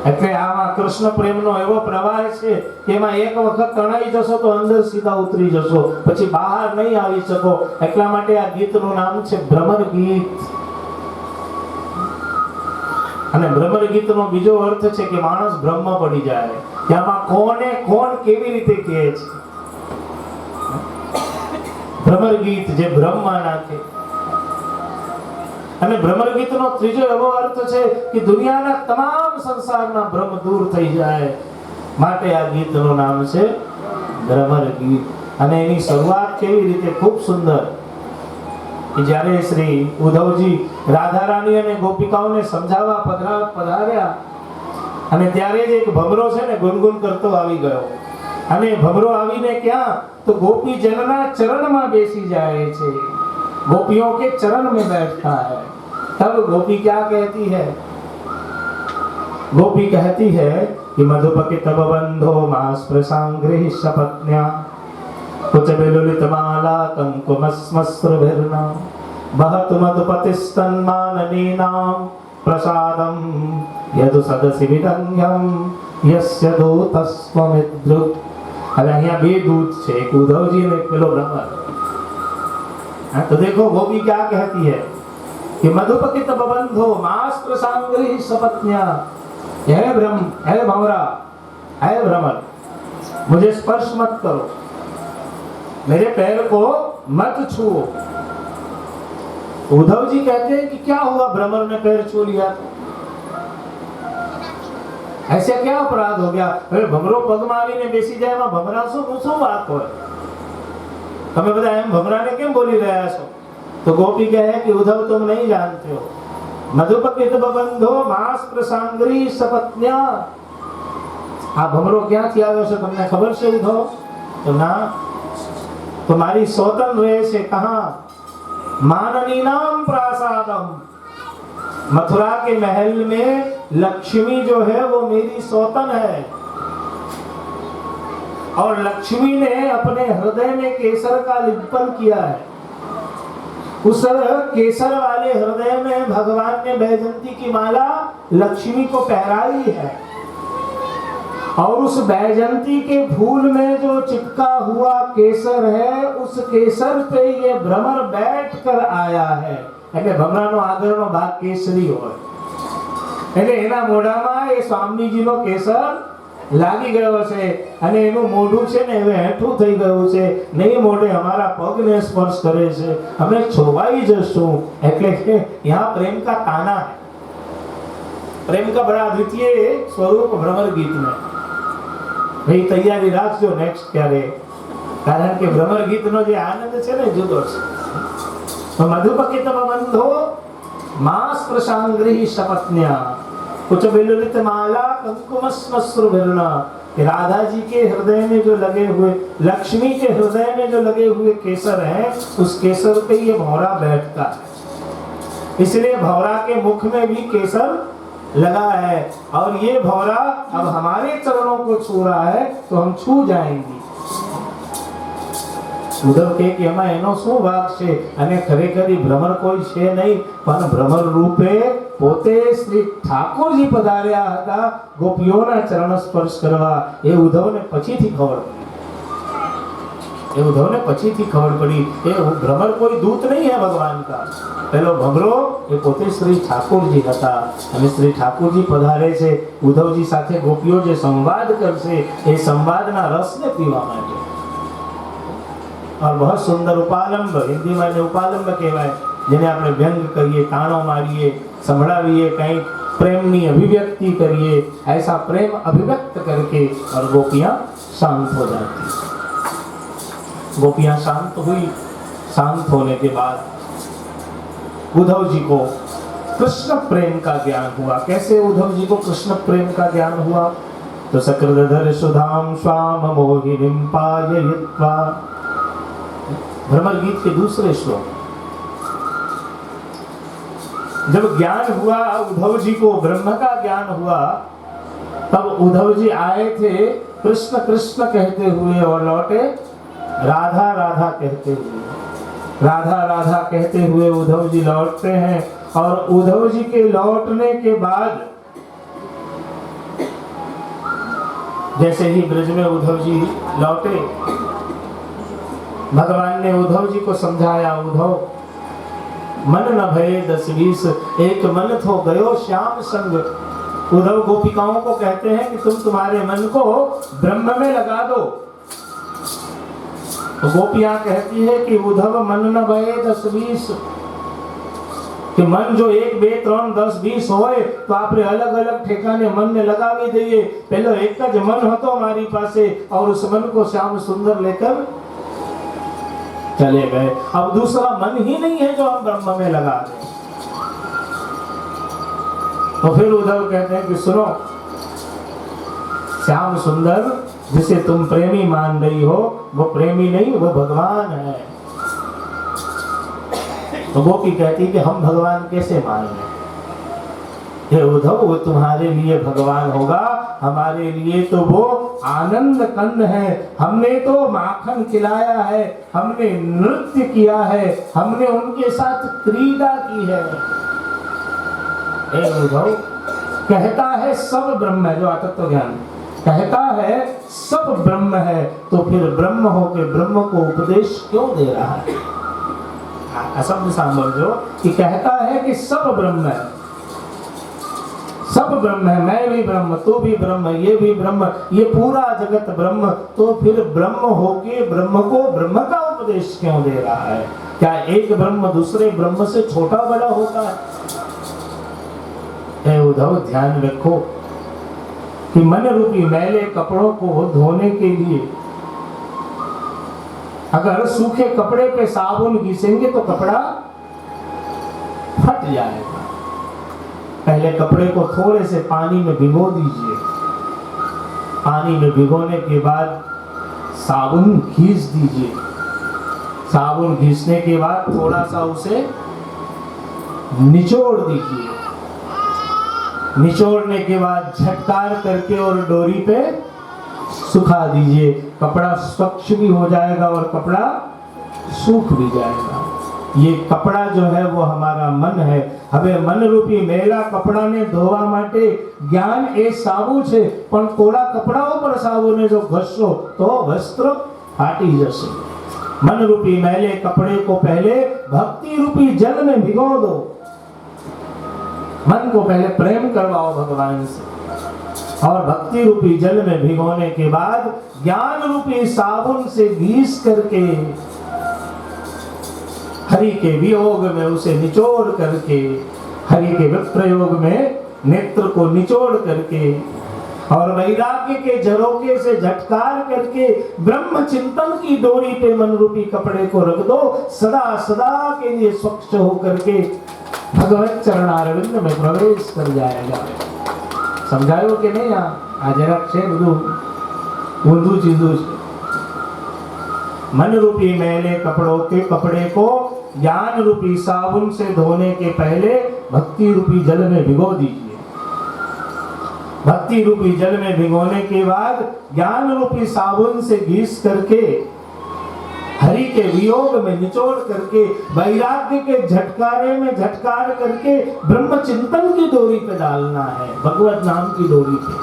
એટલે આમાં કૃષ્ણ પ્રેમનો એવો પ્રવાહ છે કે એમાં એક વખત તણાઈ જશો તો અંદર સીધા ઉતરી જશો, પછી બહાર નહીં આવી શકો. એટલા માટે આ ગીતનું નામ છે ભ્રમર ગીત. અને ભ્રમર ગીતનો બીજો અર્થ છે કે માણસ ભ્રમમાં પડી જાય, ત્યાંમાં કોને કોણ કેવી રીતે કહે છે. ભ્રમર ગીત જે ભ્રમમાં નાખે. અને ભ્રમર ગીતનો ત્રીજો એવો અર્થ છે કે દુનિયાના તમામ સંસારના ભ્રમ દૂર થઈ જાય, માટે આ ગીતનું નામ છે ભ્રમર ગીત. અને એની શરૂઆત કેવી રીતે ખૂબ સુંદર કે જ્યારે શ્રી ઉદ્ધવજી રાધા રાણી અને ગોપિકાઓને સમજાવવા પધાર્યા અને ત્યારે જ એક ભમરો છે ને ગુનગુન કરતો આવી ગયો અને ભમરો આવીને ક્યાં તો ગોપીજનના ચરણમાં બેસી જાય છે, गोपियों के चरण में बैठता है। तब गोपी क्या कहती है? गोपी कहती है कि मधुपके तब बंधो मास प्रसांग्रहि सपत्न्या कुछ बिलुलित माला कंकुमस्मस्रुभिर्ना बहत मधुपतिस्तन्माननीनां प्रसादं यदु सदसि विदन्यं यस्य दूतस्त्वमिद्रुत। હવે અહીંયા બે દૂત છે, એક ઉદ્ધવજી અને એક પેલો ભ્રમર। तो देखो गोपी क्या कहती है कि मधुपकित बबंधो मास प्रसांग्रहि सपत्न्या, हे भंवरा, हे भ्रमर, मुझे स्पर्श मत करो, मेरे पैर को मत छुओ। उद्धव जी कहते हैं कि क्या हुआ, भ्रमर ने पैर छू लिया तो ऐसे क्या अपराध हो गया? अरे भमरो पगमावी ने बेसी जाए में भमरा શું વાત હોય? તમે બધા એમ ભમરાને કેમ બોલી રહ્યા છો? તો ગોપી કહે કે ઉદ્ધવ तुम नहीं जानते हो, मधुपकित बबंधो मास प्रसांग्रहि सपत्न्या। આ ભમરો ક્યાંથી આવ્યો છે તમને ખબર છે ઉદ્ધવ? તો ના, तुम्हारी सौतन रहे से कहां? माननीनाम प्रासादम, मथुरा के महल में लक्ष्मी जो है वो मेरी सौतन है, और लक्ष्मी ने अपने हृदय में केसर का लिप्पन किया है। उस केसर वाले हृदय में भगवान ने बैजंती की माला लक्ष्मी को पहराई है, और उस बैजंती के फूल में जो चिपका हुआ केसर है, उस केसर पे ये भ्रमर बैठ कर आया है। એટલે ભમરાનો આગળનો ભાગ કેસરી હોય, એટલે એના મોઢામાં એ સ્વામીજીનો કેસર લાગી ગયો છે અને એનું મોઢું છે ને હવે હેઠું થઈ ગયું છે, નહીં મોઢે અમારા પગને સ્પર્શ કરે છે, અમે છોવાઈ જશું। એટલે કે यहाँ प्रेम का ताना है, प्रेम का बड़ा अद्वितीय स्वरूप भ्रमर गीत में। भाई तैयारी રાખજો નેક્સ્ટ ક્યારે, કારણ કે ભ્રમર ગીતનો જે આનંદ છે ને જુદો છે। तो मधुपकित बबंधो मास प्रसांग्रहि सपत्न्या कुछ बिलुलित माला कंकुमस्मस्रुभिर्ना। राधा जी के हृदय में जो लगे हुए, लक्ष्मी के हृदय में जो लगे हुए केसर हैं, उस केसर पे ये भौरा बैठता है, इसलिए भौरा के मुख में भी केसर लगा है, और ये भौरा अब हमारे चरणों को छू रहा है तो हम छू जाएंगे। ઉદ્ધવ કે એમાં એનો શું વાક છે? અને ખરેખર ભ્રમર કોઈ છે નહીં, પણ ભ્રમર રૂપે પોતે શ્રી ઠાકોરજી પધાર્યા હતા ગોપીઓના ચરણ સ્પર્શ કરવા। એ ઉદ્ધવને પછીથી ખબર પડી, એ ભ્રમર કોઈ દૂત નહીં है भगवान का। પેલો ભમરો એ પોતે શ્રી ઠાકોરજી હતા, અને શ્રી ઠાકોરજી પધારે છે ઉદ્ધવજી સાથે ગોપીઓ જે સંવાદ કરશે એ સંવાદના રસને પીવા માટે। और बहुत सुंदर उपालंब, हिंदी में उपालंब कहवाय, जेने આપણે વ્યંગ કરીએ, તાણો મારીએ, સંભળાવીએ, કઈ પ્રેમની અભિવ્યક્તિ કરીએ, ऐसा प्रेम अभिव्यक्त करके और गोपियां शांत हो जाती। गोपियां शांत हुई। शांत होने के बाद उद्धव जी को कृष्ण प्रेम का ज्ञान हुआ। कैसे उद्धव जी को कृष्ण प्रेम का ज्ञान हुआ? तो सकृदधर सुधाम स्वाम मोहिनीं पाययित्वा, भ्रमर गीत के दूसरे श्लोक। जब ज्ञान हुआ उद्धव जी को, ब्रह्म का ज्ञान हुआ, तब उद्धव जी आए थे कृष्ण कृष्ण कहते हुए और लौटे राधा राधा कहते हुए। राधा राधा कहते हुए उद्धव जी लौटते हैं, और उद्धव जी के लौटने के बाद जैसे ही ब्रज में उद्धव जी लौटे, भगवान ने उद्धव जी को समझाया, उद्धव मन न भये 10-20, एक मन थो गयो श्याम संग। उद्धव गोपिकाओं को कहते हैं कि तुम तुम्हारे मन को ब्रह्म में लगा दो। तो गोपियां कहती है कि उद्धव मन न भये 10-20, कि मन जो 1, 2, 3, 10, 20 होए तो आपने अलग अलग ठेकाने मन ने लगावी दઈએ। पहले एक ज मन હતો મારી પાસે, और उस मन को श्याम सुंदर लेकर चले गए। अब दूसरा मन ही नहीं है जो हम ब्रह्म में लगा दें। तो फिर उद्धव कहते हैं कि सुनो, श्याम सुंदर जिसे तुम प्रेमी मान रही हो वो प्रेमी नहीं, वो भगवान है। तो गोपी कहती कि हम भगवान कैसे मान लें? हे उद्धव, वो तुम्हारे लिए भगवान होगा, हमारे लिए तो वो आनंद कंद है। हमने तो माखन खिलाया है, हमने नृत्य किया है, हमने उनके साथ क्रीड़ा की है। हे उद्धव, कहता है सब ब्रह्म है, जो आतत्व ज्ञान कहता है सब ब्रह्म है, तो फिर ब्रह्म होके ब्रह्म को उपदेश क्यों दे रहा है? शब्द समझो कि कहता है कि सब ब्रह्म है, सब ब्रह्म है, मैं भी ब्रह्म, तू भी ब्रह्म, ये भी ब्रह्म, ये पूरा जगत ब्रह्म, तो फिर ब्रह्म होके ब्रह्म को ब्रह्म का उपदेश क्यों दे रहा है? क्या एक ब्रह्म दूसरे ब्रह्म से छोटा बड़ा होता है? हे उद्धव, ध्यान रखो कि मन रूपी मैले कपड़ों को धोने के लिए अगर सूखे कपड़े पे साबुन घिसेंगे तो कपड़ा फट जाएगा। पहले कपड़े को थोड़े से पानी में भिगो दीजिए, पानी में भिगोने के बाद साबुन घिस दीजिए, साबुन घिसने के बाद थोड़ा सा उसे निचोड़ दीजिए, निचोड़ने के बाद झटकार करके और डोरी पे सुखा दीजिए। कपड़ा स्वच्छ भी हो जाएगा और कपड़ा सूख भी जाएगा। ये कपड़ा जो है वो हमारा मन है। હવે मन रूपी મેલા કપડાને ધોવા માટે જ્ઞાન એ સાબુ છે, પણ કોરા કપડાઓ પર સાબુને જો ઘસશો તો વસ્ત્ર ફાટી જશે। मन रूपी मैले कपड़े को पहले भक्ति रूपी जल में भिगो दो, मन को पहले प्रेम करवाओ भगवान से, और भक्ति रूपी जल में भिगोने के बाद ज्ञान रूपी साबुन से घिस करके हरि के वियोग में उसे निचोड़ करके, हरि के विप्रयोग में नेत्र को निचोड़ करके और वैराग्य के झरोके से झटकार करके ब्रह्म चिंतन की डोरी पे मन रूपी कपड़े को रख दो। सदा सदा के लिए स्वच्छ होकर के भगवत चरणारविंद में प्रवेश कर जाएगा। समझायो कि नहीं? आ जरा છે બધું ઊંધું ચીધું છે। मन रूपी मैले कपड़ों के कपड़े को ज्ञान रूपी साबुन से धोने के पहले भक्ति रूपी जल में भिगो दीजिए। भक्ति रूपी जल में भिगोने के बाद ज्ञान रूपी साबुन से घिस करके हरि के वियोग में निचोड़ करके वैराग्य के झटकारे में झटकार करके ब्रह्म चिंतन की डोरी पे डालना है, भगवत नाम की डोरी पे।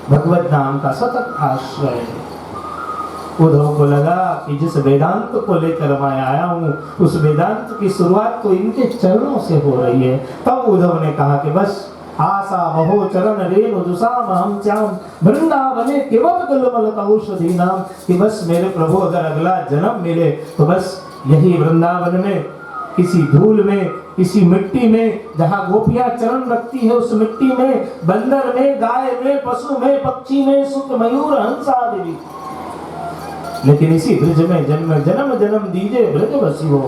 भगवत नाम का सतत आश्रय है। उद्धव को लगा कि जिस वेदांत को लेकर मैं आया हूँ उस वेदांत की शुरुआत तो इनके चरणों से हो रही है। तब उद्धव ने कहा कि बस आशा महो चरण रेणु जुषाम हम श्याम वृंदावने केवल गुलमलत औषधि नाम, कि बस मेरे प्रभु अगर अगला जन्म मिले तो बस यही वृंदावन में किसी धूल में, किसी मिट्टी में जहाँ गोपियां चरण रखती है उस मिट्टी में, बंदर में, गाय में, पशु में, पक्षी में, सुख मयूर हंस आदि, लेकिन इसी ब्रज में जन्म जन्म जन्म दीजे ब्रजवसी हो।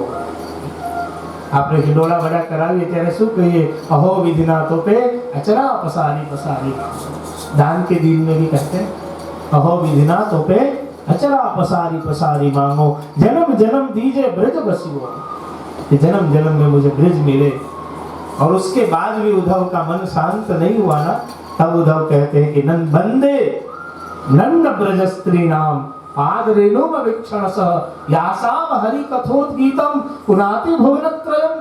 આપણે હિંડોળા વડા કરાવીએ ત્યારે શું કહીએ? અહો વિધિના તોપે અચરા પસારી પસારી। दान के दिन में भी कहते हैं अहो विधिना तोपे अचरा पसारी पसारी मांगो, जन्म जन्म दीजे ब्रज बसियो, कि जन्म जन्म में मुझे ब्रज मिले। और उसके बाद भी उद्धव का मन शांत नहीं हुआ ना, तब उद्धव कहते हैं कि नंद बंदे नंद ब्रज स्त्री नाम आद रेणुम वीक्षण सह यासाम हरि कथोद्गीतम पुनाति भुवनत्रयम।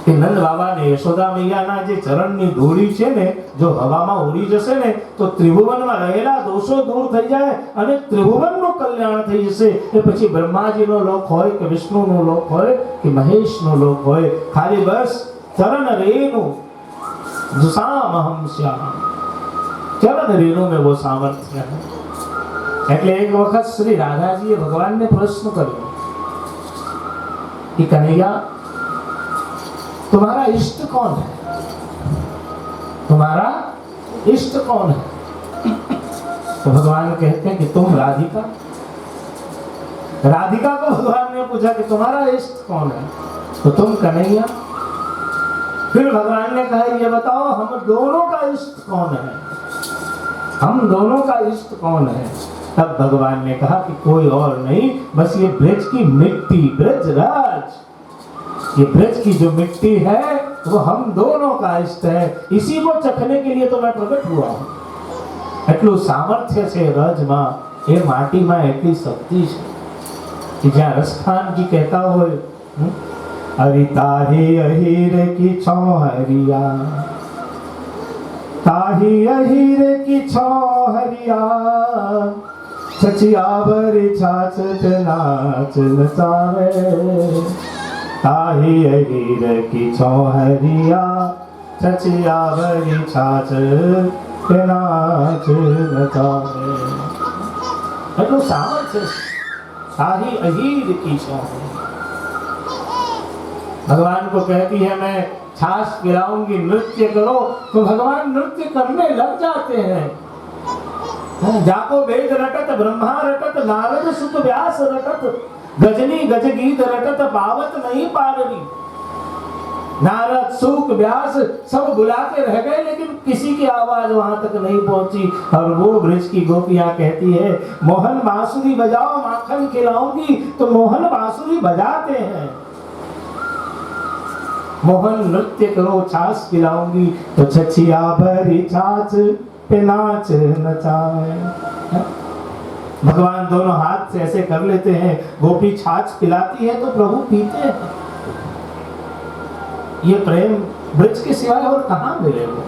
કે નંદ બાબાને યશોદા મૈયાના જે ચરણની ધૂળી છે ને, જો હવામાં ઉડી જશે ને તો ત્રિભુવનમાં રહેલા દોષો દૂર થઈ જાય અને ત્રિભુવનનું કલ્યાણ થઈ જશે। એ પછી બ્રહ્માજીનો લોક હોય કે વિષ્ણુનો લોક હોય કે મહેશનો લોક હોય, ખાલી બસ ચરણ રેણુ जुषामहम श्याम, चरण रेणु में वो सामर्थ्य है। એટલે એક વખત શ્રી રાધાજીએ ભગવાનને પ્રશ્ન કર્યો कि कन्हैया तुम्हारा इष्ट कौन है? तुम्हारा इष्ट कौन है? तो भगवान कहते हैं कि तुम राधिका। राधिका को भगवान ने पूछा कि तुम्हारा इष्ट कौन है? तो तुम कन्हैया। फिर भगवान ने कहा ये बताओ हम दोनों का इष्ट कौन है, हम दोनों का इष्ट कौन है। तब भगवान ने कहा कि कोई और नहीं, बस ये ब्रज की मिट्टी, ब्रजराज, ये ब्रज की जो मिट्टी है वो हम दोनों का इष्ट है, इसी को चखने के लिए तो मैं प्रकट हुआ हूँ। એટલું સામર્થ્ય છે રજમાં, એ માટીમાં એટલી શક્તિ છે કે જ્યાં રસખાન જી કહેતા હોય હરિતાહી અહીર की છોહરિયા, તાહી અહીર की છોહરિયા, છછિયાવર છાછ નાચ નચાવે, તાહી અહીર की છોહરિયા, છછિયાવર છાછ नाच नचावे। એટલું સામર્થ્ય સાહી અહીર की છોહરિયા। भगवान को कहती है मैं छाछ पिलाऊंगी, नृत्य करो, तो भगवान नृत्य करने लग जाते हैं। जाको वेद रटत ब्रह्मा रटत, नारद सुत व्यास रटत, गजनी गज गीत रटत, पावत नहीं पारवी। नारद सूक व्यास सब बुलाते रह गए, लेकिन किसी की आवाज वहां तक नहीं पहुंची। और वो ब्रज की गोपियां कहती है मोहन बांसुरी बजाओ, माखन खिलाऊंगी, तो मोहन बांसुरी बजाते हैं। मोहन नृत्य करो, छाछ पिलाऊंगी, तो छछिया भरी छाछ पे नाच नचाए। भगवान दोनों हाथ से ऐसे कर लेते हैं, गोपी छाछ पिलाती है तो प्रभु पीते हैं। ये प्रेम ब्रज के सिवाय और कहाँ मिलेगा।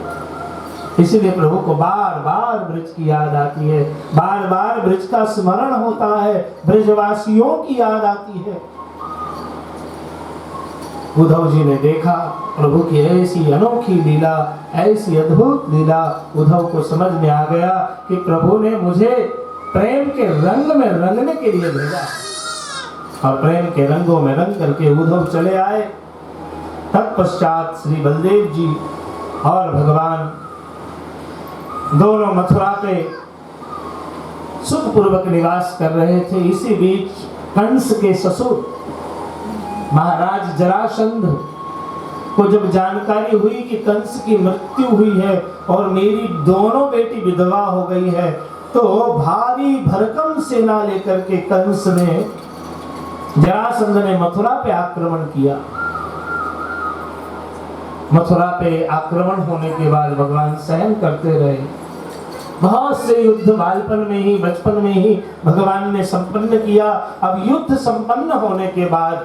इसीलिए प्रभु को बार बार ब्रज की याद आती है, बार बार ब्रज का स्मरण होता है, ब्रजवासियों की याद आती है। उद्धव जी ने देखा प्रभु की ऐसी अनोखी लीला, ऐसी अद्भुत लीला, उद्धव को समझ में आ गया कि प्रभु ने मुझे प्रेम के रंग में रंगने के लिए भेजा। और प्रेम के रंगों में रंग करके उद्धव चले आए। तत्पश्चात श्री बलदेव जी और भगवान दोनों मथुरा पे सुखपूर्वक निवास कर रहे थे। इसी बीच कंस के ससुर महाराज जरासंध को जब जानकारी हुई कि कंस की मृत्यु हुई है और मेरी दोनों बेटी विधवा हो गई है, तो भारी भरकम सेना लेकर के कंस ने, जरासंध ने मथुरा पे आक्रमण किया। मथुरा पे आक्रमण होने के बाद भगवान सहन करते रहे। बहुत से युद्ध बालपन में ही, बचपन में ही भगवान ने संपन्न किया। अब युद्ध संपन्न होने के बाद